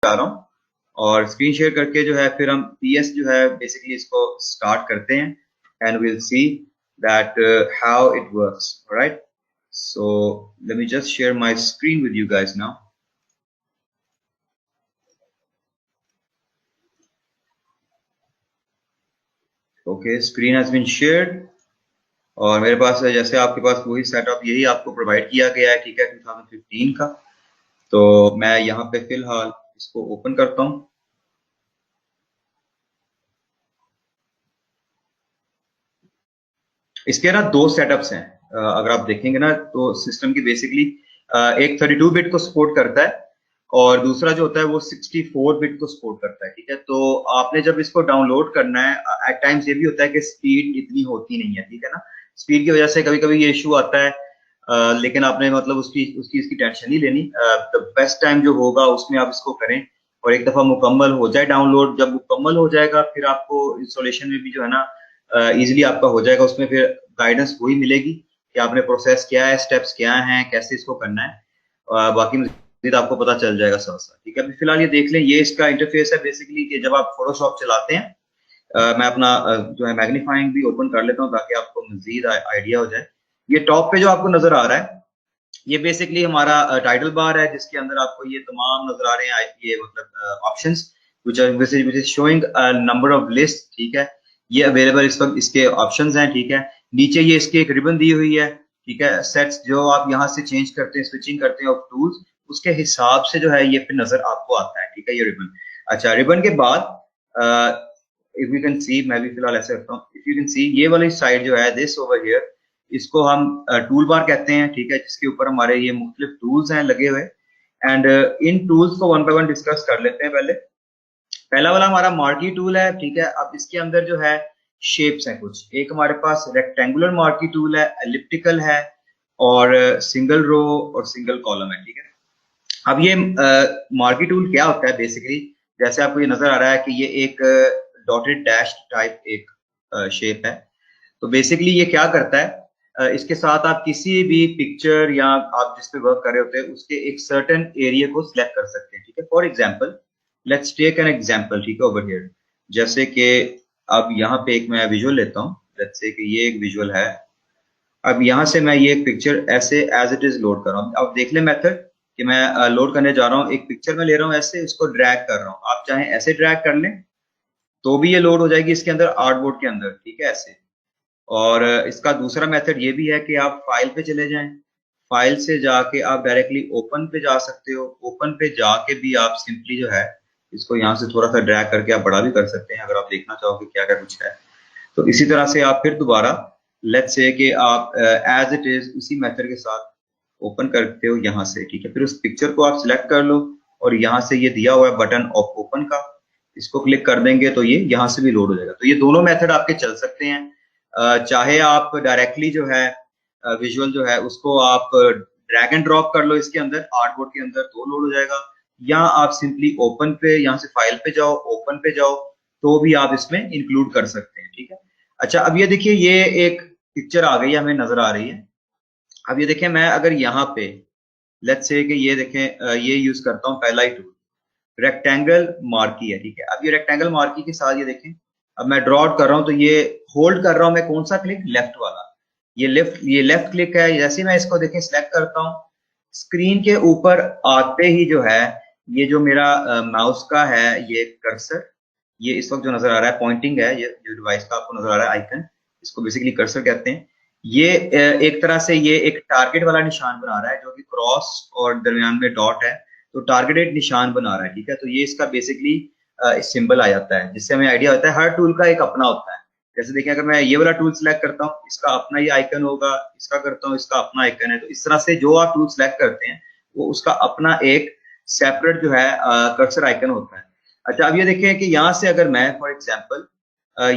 जा रहा हूँ और स्क्रीन शेयर करके जो है फिर हम PS जो है बेसिकली इसको स्टार्ट करते हैं and will see that how it works, right? So let me just share my screen with you guys now. Okay, screen has been shared और मेरे पास जैसे आपके पास वही सेटअप यही आपको प्रोवाइड किया गया है, ठीक है, 2015 का। तो मैं यहाँ पे फिलहाल इसको ओपन करता हूँ। इसके ना दो सेटअप्स हैं, अगर आप देखेंगे ना तो सिस्टम की बेसिकली एक 32 बिट को सपोर्ट करता है और दूसरा जो होता है वो 64 बिट को सपोर्ट करता है, ठीक है। तो आपने जब इसको डाउनलोड करना है, एट टाइम्स ये भी होता है कि स्पीड इतनी होती नहीं है, ठीक है ना। स्पीड की वजह से कभी कभी ये इशू आता है, लेकिन आपने मतलब उसकी इसकी टेंशन नहीं लेनी। द बेस्ट टाइम जो होगा उसमें आप इसको करें और एक दफा मुकम्मल हो जाए डाउनलोड, जब मुकम्मल हो जाएगा फिर आपको इंस्टॉलेशन में भी जो है ना इजीली आपका हो जाएगा। उसमें फिर गाइडेंस वही मिलेगी कि आपने प्रोसेस क्या है, स्टेप्स क्या हैं, कैसे इसको करना है, बाकी मजीद आपको पता चल जाएगा साथ साथ, ठीक है। अभी फिलहाल ये देख लें, ये इसका इंटरफेस है बेसिकली कि जब आप फोटोशॉप चलाते हैं, मैं अपना जो है मैग्नीफाइंग भी ओपन कर लेता हूँ ताकि आपको मजीद आइडिया हो जाए। ये टॉप पे जो आपको नजर आ रहा है ये बेसिकली हमारा टाइटल बार है, जिसके अंदर आपको ये तमाम नजर आ रहे हैं, ये मतलब options which are showing number of list, ठीक है। ये अवेलेबल इस वक्त इसके ऑप्शंस हैं, ठीक है। नीचे ये इसकी एक रिबन दी हुई है, ठीक है। सेट्स जो आप यहाँ से चेंज करते हैं, स्विचिंग करते हैं ऑफ टूल्स, उसके हिसाब से जो है ये फिर नजर आपको आता है, ठीक है, ये रिबन। अच्छा, रिबन के बाद इफ यू कैन सी, मैं भी फिलहाल ऐसे रखता हूँ, इफ यू कैन सी ये वाली साइड जो है दिस ओवर हियर, इसको हम टूल बार कहते हैं, ठीक है, जिसके ऊपर हमारे ये मुख्तलिफ टूल्स हैं लगे हुए। एंड इन टूल्स को वन बाय वन डिस्कस कर लेते हैं। पहला वाला हमारा मार्की टूल है, ठीक है। अब इसके अंदर जो है शेप्स हैं कुछ, एक हमारे पास रेक्टेंगुलर मार्की टूल है, एलिप्टिकल है और सिंगल रो और सिंगल कॉलम है, ठीक है। अब ये मार्की टूल क्या होता है बेसिकली, जैसे आपको ये नजर आ रहा है कि ये एक डॉटेड डैश टाइप एक शेप है। तो बेसिकली ये क्या करता है, इसके साथ आप किसी भी पिक्चर या आप जिस पे वर्क कर रहे होते हैं उसके एक सर्टेन एरिया को सिलेक्ट कर सकते हैं, ठीक है। For example let's take an example, ठीक है, ओवर हियर। जैसे कि अब यहाँ पे एक मैं विजुअल लेता हूँ, लेट्स से कि ये एक विजुअल है। अब यहाँ से मैं ये एक पिक्चर ऐसे एज इट इज लोड कर रहा हूँ। अब देख ले मेथड कि मैं लोड करने जा रहा हूँ, एक पिक्चर में ले रहा हूँ, ऐसे इसको ड्रैग कर रहा हूँ। आप चाहें ऐसे ड्रैग कर लें तो भी ये लोड हो जाएगी इसके अंदर, आर्टबोर्ड के अंदर, ठीक है, ऐसे। और इसका दूसरा मेथड ये भी है कि आप फाइल पे चले जाएं, फाइल से जाके आप डायरेक्टली ओपन पे जा सकते हो। ओपन पे जाके भी आप सिंपली जो है इसको यहाँ से थोड़ा सा ड्रैग करके आप बड़ा भी कर सकते हैं अगर आप देखना चाहो कि क्या क्या कुछ है। तो इसी तरह से आप फिर दोबारा लेट्स से कि आप एज इट इज उसी मेथड के साथ ओपन करते हो यहाँ से, ठीक है। फिर उस पिक्चर को आप सिलेक्ट कर लो और यहाँ से ये दिया हुआ है बटन ऑफ ओपन का, इसको क्लिक कर देंगे तो ये यहाँ से भी लोड हो जाएगा। तो ये दोनों मेथड आपके चल सकते हैं। चाहे आप डायरेक्टली जो है विजुअल जो है उसको आप ड्रैग एंड ड्रॉप कर लो इसके अंदर, आर्टबोर्ड के अंदर, तो लोड हो जाएगा। या आप सिंपली ओपन पे, यहाँ से फाइल पे जाओ, ओपन पे जाओ, तो भी आप इसमें इंक्लूड कर सकते हैं, ठीक है। अच्छा, अब ये देखिए ये एक पिक्चर आ गई है, हमें नजर आ रही है। अब ये देखें, मैं अगर यहाँ पे लेट्स से कि ये देखें ये यूज करता हूँ, पहला ही टूल रेक्टेंगल मार्की है, ठीक है। अब ये रेक्टेंगल मार्की के साथ ये देखें, अब मैं ड्रॉ आउट कर रहा हूं तो ये होल्ड कर रहा हूं मैं कौन सा क्लिक, लेफ्ट वाला। ये लेफ्ट क्लिक है। जैसे मैं इसको देखें सिलेक्ट करता हूं, स्क्रीन के ऊपर आते ही जो है ये जो मेरा माउस का है ये कर्सर, ये इस वक्त जो नजर आ रहा है पॉइंटिंग है, ये जो डिवाइस का आपको नजर आ रहा है आइकन, इसको बेसिकली कर्सर कहते हैं। ये एक तरह से ये एक टारगेट वाला निशान बना रहा है जो कि क्रॉस और दरमियान में डॉट है, तो टारगेटेड निशान बना रहा है, ठीक है। तो ये इसका बेसिकली सिंबल आ जाता है, जिससे हमें आइडिया होता है हर टूल का एक अपना होता है। जैसे देखिए अगर मैं ये वाला टूल सिलेक्ट करता हूँ इसका अपना ये आइकन होगा, इसका करता हूँ इसका अपना आइकन है। तो इस तरह से जो आप टूल सिलेक्ट करते हैं वो उसका अपना एक सेपरेट जो है कर्सर आइकन होता है। अच्छा, अब ये देखिए कि यहाँ से अगर मैं फॉर एग्जाम्पल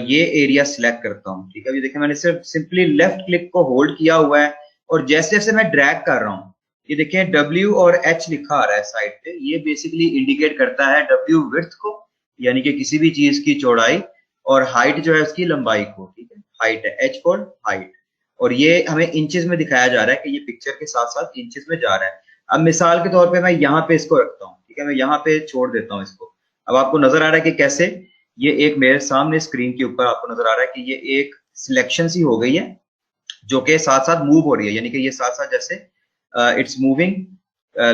ये एरिया सिलेक्ट करता हूँ, ठीक है। ये देखिए मैंने सिर्फ सिंपली लेफ्ट क्लिक को होल्ड किया हुआ है और जैसे जैसे मैं ड्रैग कर रहा हूँ ये देखिए W और H लिखा आ रहा है साइड पे, ये बेसिकली इंडिकेट करता है W विड्थ को, यानी कि किसी भी चीज की चौड़ाई, और हाइट जो है उसकी लंबाई को, ठीक है, हाइट है, H फॉर हाइट। और ये हमें इंचेस में दिखाया जा रहा है कि ये पिक्चर के साथ साथ इंचेस में जा रहा है। अब मिसाल के तौर पे मैं यहाँ पे इसको रखता हूँ, ठीक ठीक है, मैं यहाँ पे छोड़ देता हूँ इसको। अब आपको नजर आ रहा है कि कैसे ये एक मेरे सामने स्क्रीन के ऊपर आपको नजर आ रहा है कि ये एक सिलेक्शन सी हो गई है जो कि साथ साथ मूव हो रही है, यानी कि ये साथ साथ जैसे इट्स मूविंग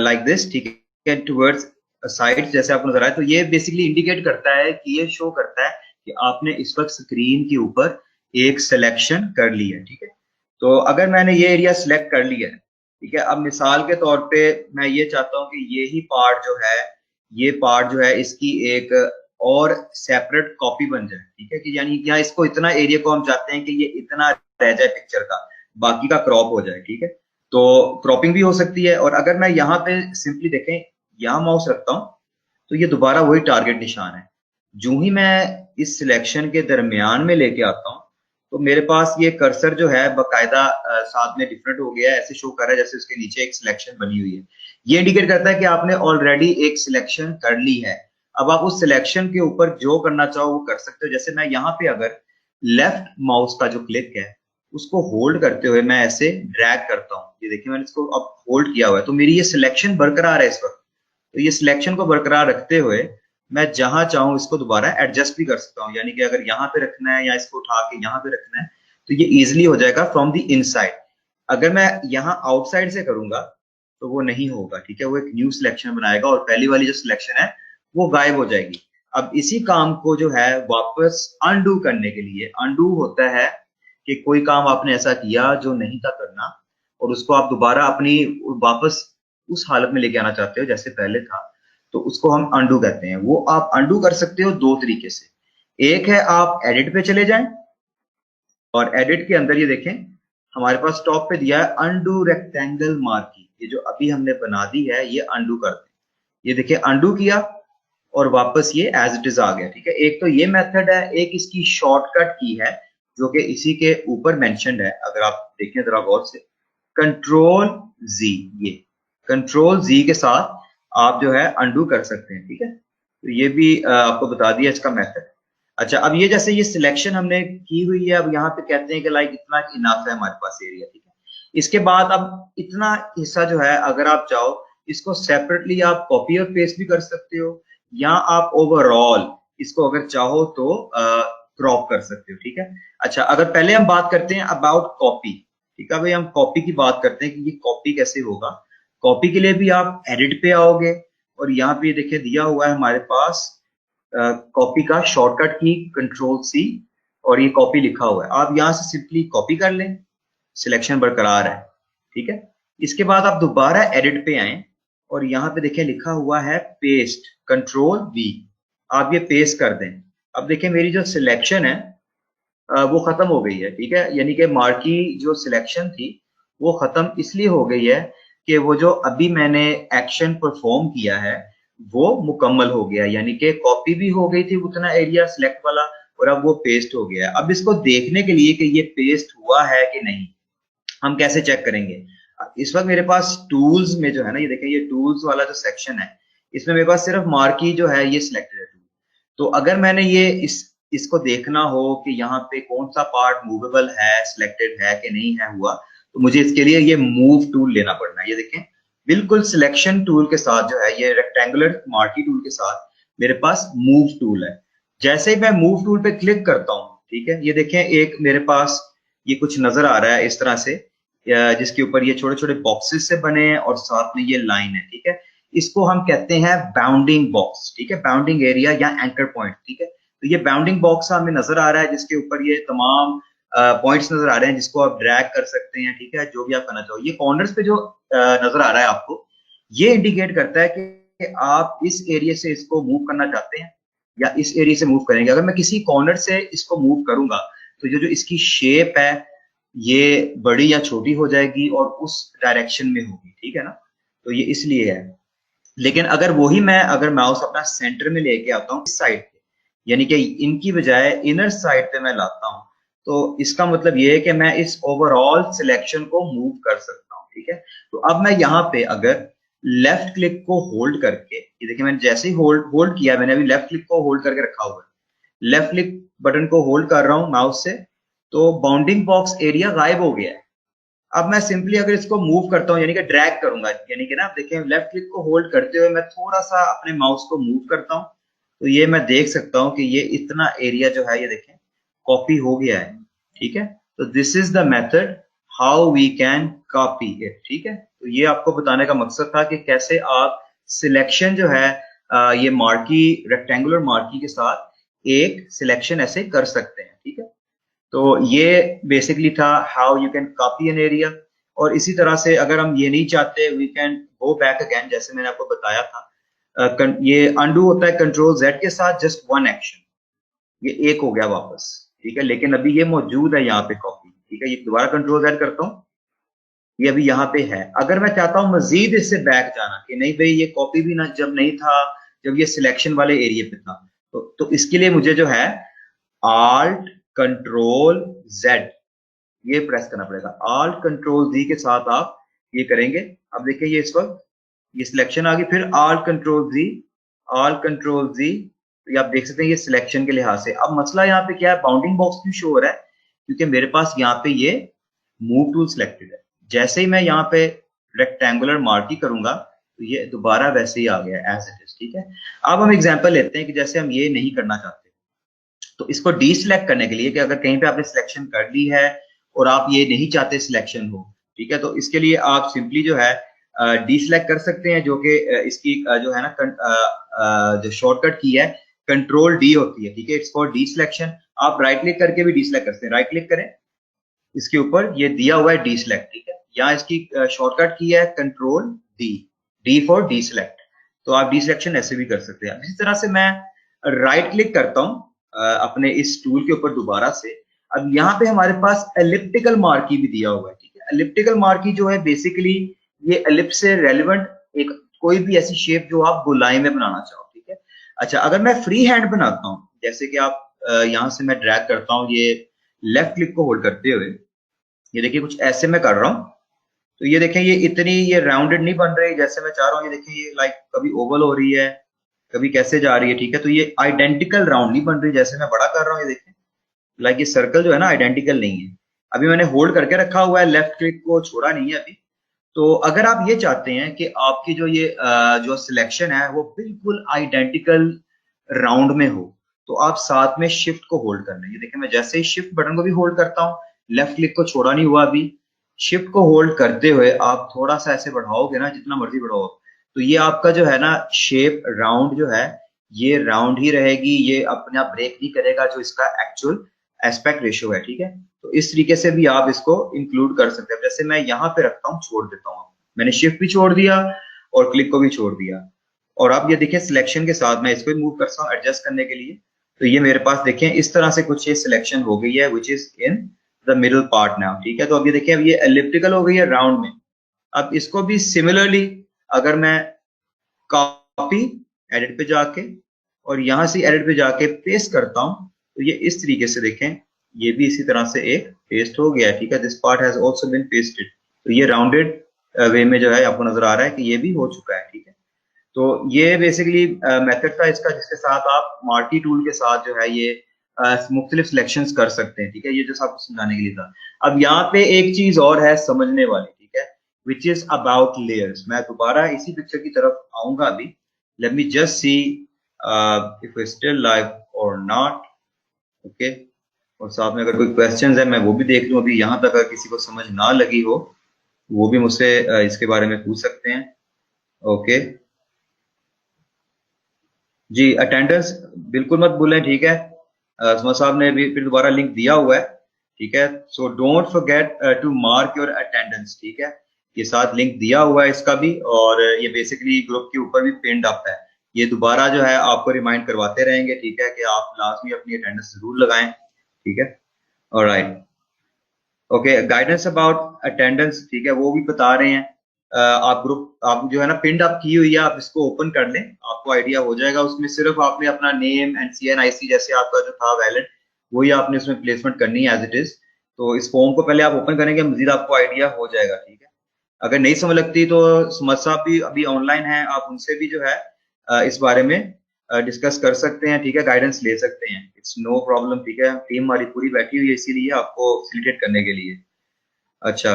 लाइक दिस, ठीक है, टुवर्ड्स साइड जैसे आपको नजर आए। तो ये बेसिकली इंडिकेट करता है कि ये शो करता है कि आपने इस वक्त स्क्रीन के ऊपर एक सिलेक्शन कर ली है, ठीक है। तो अगर मैंने ये एरिया सिलेक्ट कर लिया है, ठीक है, अब मिसाल के तौर पे मैं ये चाहता हूं कि ये ही पार्ट जो है, ये पार्ट जो है इसकी एक और सेपरेट कॉपी बन जाए, ठीक है, कि यानी यहाँ इसको इतना एरिया को हम चाहते हैं कि ये इतना रह जाए पिक्चर का, बाकी का क्रॉप हो जाए, ठीक है। तो क्रॉपिंग भी हो सकती है। और अगर मैं यहाँ पे सिंपली देखें, यहाँ माउस रखता हूं तो ये दोबारा वही टारगेट निशान है। जो ही मैं इस सिलेक्शन के दरमियान में लेके आता हूँ तो मेरे पास ये कर्सर जो है बकायदा साथ में डिफरेंट हो गया है, ऐसे शो कर रहा है जैसे उसके नीचे एक सिलेक्शन बनी हुई है। ये इंडिकेट करता है कि आपने ऑलरेडी एक सिलेक्शन कर ली है। अब आप उस सिलेक्शन के ऊपर जो करना चाहो वो कर सकते हो। जैसे मैं यहाँ पे अगर लेफ्ट माउस का जो क्लिक है उसको होल्ड करते हुए मैं ऐसे ड्रैग करता हूँ, ये देखिए मैंने इसको अब होल्ड किया हुआ है, तो मेरी ये सिलेक्शन बरकरार है इस वक्त। तो ये सिलेक्शन को बरकरार रखते हुए मैं जहां चाहूं इसको दोबारा एडजस्ट भी कर सकता हूं, यानी कि अगर यहाँ पे रखना है या इसको उठा के यहाँ पे रखना है तो ये इजिली हो जाएगा फ्रॉम द इनसाइड। अगर मैं यहाँ आउटसाइड से करूंगा तो वो नहीं होगा, ठीक है, वो एक न्यू सिलेक्शन बनाएगा और पहली वाली जो सिलेक्शन है वो गायब हो जाएगी। अब इसी काम को जो है वापस अनडू करने के लिए, अनडू होता है कि कोई काम आपने ऐसा किया जो नहीं था करना और उसको आप दोबारा अपनी वापस उस हालत में लेके आना चाहते हो जैसे पहले था, तो उसको हम अनडू कहते हैं। वो आप अनडू कर सकते हो दो तरीके से। एक है आप एडिट पे चले जाएं और एडिट के अंदर ये देखें हमारे पास टॉप पे दिया है अनडू रेक्टेंगल मार्की, ये जो अभी हमने बना दी है ये अनडू कर दें। ये देखिए अनडू किया और वापस ये एज इट इज आ गया, ठीक है। एक तो ये मेथड है, एक इसकी शॉर्टकट की है जो कि इसी के ऊपर मेंशन्ड है। अगर आप देखें जरा गौर से, कंट्रोल जी, ये कंट्रोल जी के साथ आप जो है अनडू कर सकते हैं, ठीक है। तो ये भी आपको बता दिया इसका मेथड। अच्छा, अब ये जैसे ये सिलेक्शन हमने की हुई है, अब यहाँ पे कहते हैं कि लाइक इतना इनाफ है हमारे पास एरिया, ठीक है। इसके बाद अब इतना हिस्सा जो है अगर आप चाहो इसको सेपरेटली आप कॉपी और पेस्ट भी कर सकते हो, या आप ओवरऑल इसको अगर चाहो तो क्रॉप कर सकते हो, ठीक है। अच्छा, अगर पहले हम बात करते हैं अबाउट कॉपी, ठीक है भाई, हम कॉपी की बात करते हैं कि ये कॉपी कैसे होगा। कॉपी के लिए भी आप एडिट पे आओगे और यहाँ पे देखिए दिया हुआ है हमारे पास कॉपी का शॉर्टकट की कंट्रोल सी और ये कॉपी लिखा हुआ है। आप यहाँ से सिंपली कॉपी कर लें, सिलेक्शन बरकरार है, ठीक है। इसके बाद आप दोबारा एडिट पे आए और यहाँ पे देखिए लिखा हुआ है पेस्ट, कंट्रोल वी, आप ये पेस्ट कर दें। अब देखिए मेरी जो सिलेक्शन है वो खत्म हो गई है, ठीक है। यानी कि मार्की जो सिलेक्शन थी वो खत्म इसलिए हो गई है कि वो जो अभी मैंने एक्शन परफॉर्म किया है वो मुकम्मल हो गया, यानी कि कॉपी भी हो गई थी उतना एरिया सिलेक्ट वाला और अब वो पेस्ट हो गया है। अब इसको देखने के लिए कि ये पेस्ट हुआ है कि नहीं, हम कैसे चेक करेंगे। इस वक्त मेरे पास टूल्स में जो है ना, ये देखें ये टूल्स वाला जो सेक्शन है इसमें मेरे पास सिर्फ मार्की जो है ये सिलेक्टेड है। तो अगर मैंने ये इसको देखना हो कि यहाँ पे कौन सा पार्ट मूवेबल है, सिलेक्टेड है कि नहीं है हुआ, तो मुझे इसके लिए ये मूव टूल लेना पड़ना है। ये देखें बिल्कुल सिलेक्शन टूल के साथ जो है ये रेक्टेंगुलर मार्की टूल के साथ मेरे पास मूव टूल है। जैसे ही मैं मूव टूल पे क्लिक करता हूँ, ठीक है, ये देखें एक मेरे पास ये कुछ नजर आ रहा है इस तरह से, जिसके ऊपर ये छोटे छोटे बॉक्सेस से बने हैं और साथ में ये लाइन है, ठीक है। इसको हम कहते हैं बाउंडिंग बॉक्स, ठीक है, बाउंडिंग एरिया या एंकर पॉइंट, ठीक है। तो ये बाउंडिंग बॉक्स हमें नजर आ रहा है जिसके ऊपर ये तमाम पॉइंट्स नजर आ रहे हैं जिसको आप ड्रैग कर सकते हैं, ठीक है, जो भी आप करना चाहो। ये कॉर्नर्स पे जो नजर आ रहा है आपको, ये इंडिकेट करता है कि आप इस एरिया से इसको मूव करना चाहते हैं या इस एरिया से मूव करेंगे। अगर मैं किसी कॉर्नर से इसको मूव करूंगा तो जो इसकी शेप है ये बड़ी या छोटी हो जाएगी और उस डायरेक्शन में होगी, ठीक है ना। तो ये इसलिए है। लेकिन अगर वही मैं अगर माउस अपना सेंटर में लेके आता हूँ इस साइड पे, यानी कि इनकी बजाय इनर साइड पे मैं लाता हूँ, तो इसका मतलब ये है कि मैं इस ओवरऑल सिलेक्शन को मूव कर सकता हूँ, ठीक है। तो अब मैं यहाँ पे अगर लेफ्ट क्लिक को होल्ड करके, ये देखिए मैंने जैसे ही होल्ड किया, मैंने अभी लेफ्ट क्लिक को होल्ड करके रखा हुआ है, लेफ्ट क्लिक बटन को होल्ड कर रहा हूँ माउस से, तो बाउंडिंग बॉक्स एरिया गायब हो गया है। अब मैं सिंपली अगर इसको मूव करता हूँ, यानी कि ड्रैग करूंगा, यानी कि ना आप देखें लेफ्ट क्लिक को होल्ड करते हुए मैं थोड़ा सा अपने माउस को मूव करता हूँ, तो ये मैं देख सकता हूँ कि ये इतना एरिया जो है ये देखें कॉपी हो गया है, ठीक है। तो this is the method how we can copy it, ठीक है। तो ये आपको बताने का मकसद था कि कैसे आप सिलेक्शन जो है ये मार्की, रेक्टेंगुलर मार्की के साथ एक सिलेक्शन ऐसे कर सकते हैं, ठीक है। तो ये बेसिकली था how you can copy an area. और इसी तरह से अगर हम ये नहीं चाहते, we can go back again, जैसे मैंने आपको बताया था। ये अनडू होता है कंट्रोल जेड के साथ, जस्ट वन एक्शन, ये एक हो गया वापस, ठीक है। लेकिन अभी ये मौजूद है यहाँ पे कॉपी, ठीक है। ये दोबारा कंट्रोल जेड करता हूँ, ये अभी यहाँ पे है। अगर मैं चाहता हूँ मजीद इससे बैक जाना कि नहीं भाई ये कॉपी भी ना जब नहीं था, जब ये सिलेक्शन वाले एरिया पे था, तो इसके लिए मुझे जो है आल्ट कंट्रोल जेड ये प्रेस करना पड़ेगा। आल्ट कंट्रोल जी के साथ आप ये करेंगे। अब देखिए ये इस वक्त ये सिलेक्शन आ गई, फिर आल्ट कंट्रोल जी, आल्ट कंट्रोल जी, तो ये आप देख सकते हैं ये सिलेक्शन के लिहाज से। अब मसला यहाँ पे क्या है, बाउंडिंग बॉक्स क्यों शो हो रहा है, क्योंकि मेरे पास यहाँ पे ये मूव टूल सिलेक्टेड है। जैसे ही मैं यहाँ पे रेक्टेंगुलर मार्की करूंगा तो ये दोबारा वैसे ही आ गया एज इट इज, ठीक है। अब हम एग्जांपल लेते हैं कि जैसे हम ये नहीं करना चाहते, तो इसको डी सिलेक्ट करने के लिए कि अगर कहीं पे आपने सिलेक्शन कर ली है और आप ये नहीं चाहते सिलेक्शन हो, ठीक है, तो इसके लिए आप सिंपली जो है डी सिलेक्ट कर सकते हैं, जो कि इसकी जो है ना जो शॉर्टकट की है कंट्रोल डी होती है, ठीक है। It's for D selection. आप राइट क्लिक करके भी डी सिलेक्ट कर सकते हैं, राइट क्लिक करें इसके ऊपर, ये दिया हुआ है डी सिलेक्ट, ठीक है। यहाँ इसकी शॉर्टकट की है control D, D for D select. तो आप डी सिलेक्शन ऐसे भी कर सकते हैं। इसी तरह से मैं राइट क्लिक करता हूँ अपने इस टूल के ऊपर दोबारा से। अब यहाँ पे हमारे पास एलिप्टिकल मार्की भी दिया हुआ है, ठीक है। एलिप्टिकल मार्की जो है बेसिकली ये एलिप्स से रेलिवेंट एक कोई भी ऐसी शेप जो आप गोलाई में बनाना चाहो, ठीक है। अच्छा, अगर मैं फ्री हैंड बनाता हूँ, जैसे कि आप यहाँ से मैं ड्रैग करता हूँ ये लेफ्ट क्लिक को होल्ड करते हुए, ये देखिए कुछ ऐसे मैं कर रहा हूँ, तो ये देखें ये इतनी ये राउंडेड नहीं बन रही जैसे मैं चाह रहा हूँ। ये देखिए ये लाइक कभी ओवल हो रही है, कभी कैसे जा रही है, ठीक है। तो ये आइडेंटिकल राउंड नहीं बन रही, जैसे मैं बड़ा कर रहा हूँ ये देखें लाइक ये सर्कल जो है ना आइडेंटिकल नहीं है। अभी मैंने होल्ड करके रखा हुआ है, लेफ्ट क्लिक को छोड़ा नहीं है अभी। तो अगर आप ये चाहते हैं कि आपकी जो ये जो सिलेक्शन है वो बिल्कुल आइडेंटिकल राउंड में हो, तो आप साथ में शिफ्ट को होल्ड करना है। ये देखिए मैं जैसे ही शिफ्ट बटन को भी होल्ड करता हूँ, लेफ्ट क्लिक को छोड़ा नहीं हुआ अभी, शिफ्ट को होल्ड करते हुए आप थोड़ा सा ऐसे बढ़ाओगे ना, जितना मर्जी बढ़ाओ, तो ये आपका जो है ना शेप राउंड जो है ये राउंड ही रहेगी, ये अपने आप ब्रेक नहीं करेगा जो इसका एक्चुअल एस्पेक्ट रेशियो है, ठीक है। तो इस तरीके से भी आप इसको इंक्लूड कर सकते हैं। जैसे मैं यहाँ पे रखता हूँ, छोड़ देता हूँ, मैंने शिफ्ट भी छोड़ दिया और क्लिक को भी छोड़ दिया। और आप ये देखिए सिलेक्शन के साथ मैं इसको भी मूव करता हूँ एडजस्ट करने के लिए, तो ये मेरे पास देखें इस तरह से कुछ ये सिलेक्शन हो गई है which is in the middle part now, ठीक है। तो अब ये देखिए अब ये एलिप्टिकल हो गई है राउंड में। अब इसको भी सिमिलरली अगर मैं कॉपी एडिट पे जाके और यहां से एडिट पे जाके पेस्ट करता हूं, तो ये इस तरीके से देखें ये भी इसी तरह से एक पेस्ट हो गया है, ठीक है। This part has also been pasted. तो ये राउंडेड वे में जो है आपको नजर आ रहा है कि ये भी हो चुका है, ठीक है। तो ये बेसिकली मेथड था इसका, जिसके साथ आप मार्की टूल के साथ जो है ये मुख्तलिफ सिलेक्शंस कर सकते हैं, ठीक है। ये जो आपको समझाने के लिए था। अब यहाँ पे एक चीज और है समझने वाली, ठीक है, विच इज अबाउट लेयर्स। मैं दोबारा इसी पिक्चर की तरफ आऊंगा अभी। Late me just see if it's still live और नॉट, ओके। और साथ में अगर कोई क्वेश्चंस है मैं वो भी देख लूं। अभी यहाँ तक अगर किसी को समझ ना लगी हो वो भी मुझसे इसके बारे में पूछ सकते हैं, ओके जी। अटेंडेंस बिल्कुल मत भूलें, ठीक है। सुमन साहब ने भी फिर दोबारा लिंक दिया हुआ है, ठीक है। So don't forget to mark your attendance, ठीक है। ये साथ लिंक दिया हुआ है इसका भी, और ये बेसिकली ग्रुप के ऊपर भी पिन्ड अप है। ये दोबारा जो है आपको रिमाइंड करवाते रहेंगे, ठीक है, कि आप लाजमी अपनी अटेंडेंस जरूर लगाएं, ठीक है। Alright, okay. Guidance about attendance, ठीक है, वो भी बता रहे हैं। आप ग्रुप आप जो है ना पिंड आप की हुई है, आप इसको ओपन कर लें, आपको आइडिया हो जाएगा। उसमें सिर्फ आपने अपना नेम एंड CNIC जैसे आपका जो था वैलिड, वही आपने उसमें प्लेसमेंट करनी है एज इट इज। तो इस फॉर्म को पहले आप ओपन करेंगे, मजीद आपको आइडिया हो जाएगा, ठीक है। अगर नहीं समझ लगती तो सुमत साहब भी अभी ऑनलाइन है, आप उनसे भी जो है इस बारे में डिस्कस कर सकते हैं, ठीक है, गाइडेंस ले सकते हैं, इट्स नो प्रॉब्लम, ठीक है। टीम हमारी पूरी बैठी हुई है इसीलिए आपको फैसिलिटेट करने के लिए। अच्छा,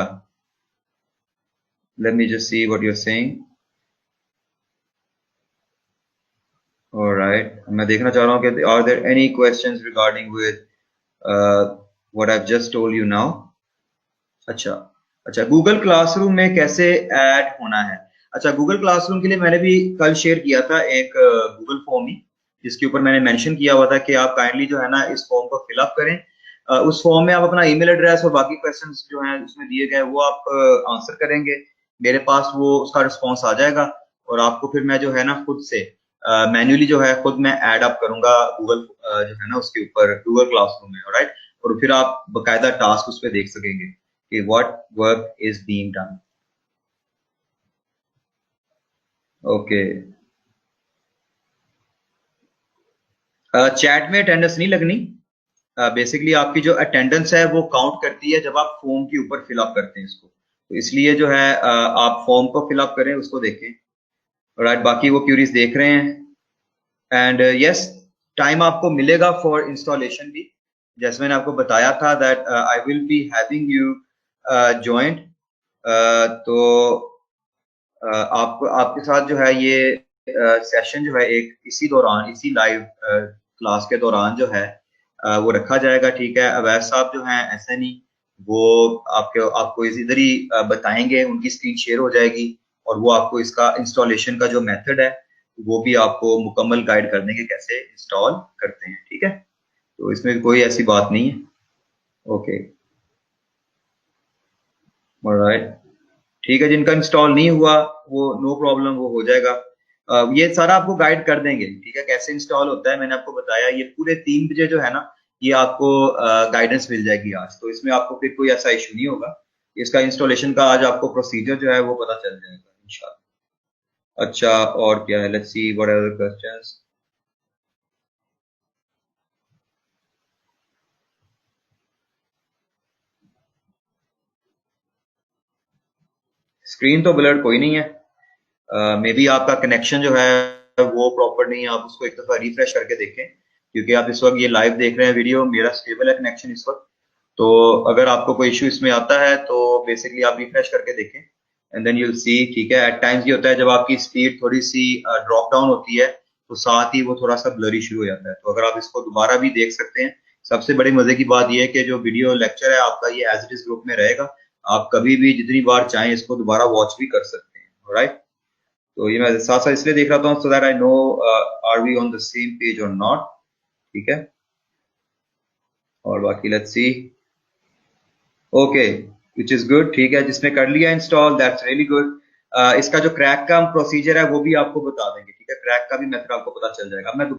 let me just see what you're saying. All right, मैं देखना चाह रहा हूँ कि are there any questions regarding with what I've just told you now. अच्छा अच्छा, गूगल क्लासरूम में कैसे ऐड होना है? अच्छा, गूगल क्लासरूम के लिए मैंने भी कल शेयर किया था एक गूगल फॉर्म ही, जिसके ऊपर मैंने मेंशन किया हुआ था कि आप काइंडली जो है ना इस फॉर्म को फिलअप करें। उस फॉर्म में आप अपना ईमेल एड्रेस और बाकी क्वेश्चंस जो हैं उसमें दिए गए वो आप आंसर करेंगे, मेरे पास वो उसका रिस्पॉन्स आ जाएगा और आपको फिर मैं जो है ना खुद से मैन्युअली जो है खुद मैं ऐड अप करूंगा गूगल जो है ना उसके ऊपर गूगल क्लासरूम में। ऑलराइट, और फिर आप बकायदा टास्क उस पर देख सकेंगे कि what work is being done. Okay, chat में अटेंडेंस नहीं लगनी। बेसिकली आपकी जो अटेंडेंस है वो काउंट करती है जब आप फॉर्म के ऊपर फिलअप करते हैं इसको, तो इसलिए जो है आप फॉर्म को फिलअप करें, उसको देखें। राइट, बाकी वो क्यूरीज देख रहे हैं। एंड यस, टाइम आपको मिलेगा फॉर इंस्टॉलेशन भी, जैसे मैंने आपको बताया था that I will be having you joined, तो आपको आपके साथ जो है ये सेशन जो है एक इसी दौरान, इसी लाइव क्लास के दौरान जो है वो रखा जाएगा। ठीक है, अवैध साहब जो हैं SNE वो आपको इधर ही बताएंगे, उनकी स्क्रीन शेयर हो जाएगी और वो आपको इसका इंस्टॉलेशन का जो मेथड है वो भी आपको मुकम्मल गाइड कर देंगे कैसे इंस्टॉल करते हैं। ठीक है, तो इसमें कोई ऐसी बात नहीं है। ओके, ऑलराइट, ठीक है, जिनका इंस्टॉल नहीं हुआ वो नो प्रॉब्लम, वो हो जाएगा। ये सारा आपको गाइड कर देंगे। ठीक है, कैसे इंस्टॉल होता है मैंने आपको बताया, ये पूरे 3 बजे जो है ना ये आपको गाइडेंस मिल जाएगी आज, तो इसमें आपको फिर कोई ऐसा इशू नहीं होगा। इसका इंस्टॉलेशन का आज आपको प्रोसीजर जो है वो पता चल जाएगा इंशाल्लाह। अच्छा, और क्या है, let's see what are the questions. Screen तो ब्लर्ड कोई नहीं है, मे बी आपका कनेक्शन जो है वो प्रॉपर नहीं है, आप उसको एक दफा रिफ्रेश करके देखें, क्योंकि आप इस वक्त ये लाइव देख रहे हैं वीडियो, मेरा स्टेबल है कनेक्शन इस वक्त। तो अगर आपको कोई इशू इसमें आता है तो बेसिकली आप रिफ्रेश करके देखें एंड देन यू सी। ठीक है, एट टाइम्स ये होता है जब आपकी स्पीड थोड़ी सी ड्रॉप डाउन होती है तो साथ ही वो थोड़ा सा ब्लरी शुरू हो जाता है, तो अगर आप इसको दोबारा भी देख सकते हैं। सबसे बड़ी मजे की बात यह है कि जो वीडियो लेक्चर है आपका ये एज इट इज ग्रुप में रहेगा, आप कभी भी जितनी बार चाहें इसको दोबारा वॉच भी कर सकते हैं। राइट, तो ये मैं साथ साथ इसलिए देख रहा था so that I know are we on the same page और नॉट। ठीक है, और बाकी let's see. Okay, which is good. ठीक है, जिसने कर लिया इंस्टॉल दैट्स रियली गुड। इसका जो क्रैक का प्रोसीजर है वो भी आपको बता देंगे। ठीक है, क्रैक का भी मेथड आपको पता चल जाएगा। मैं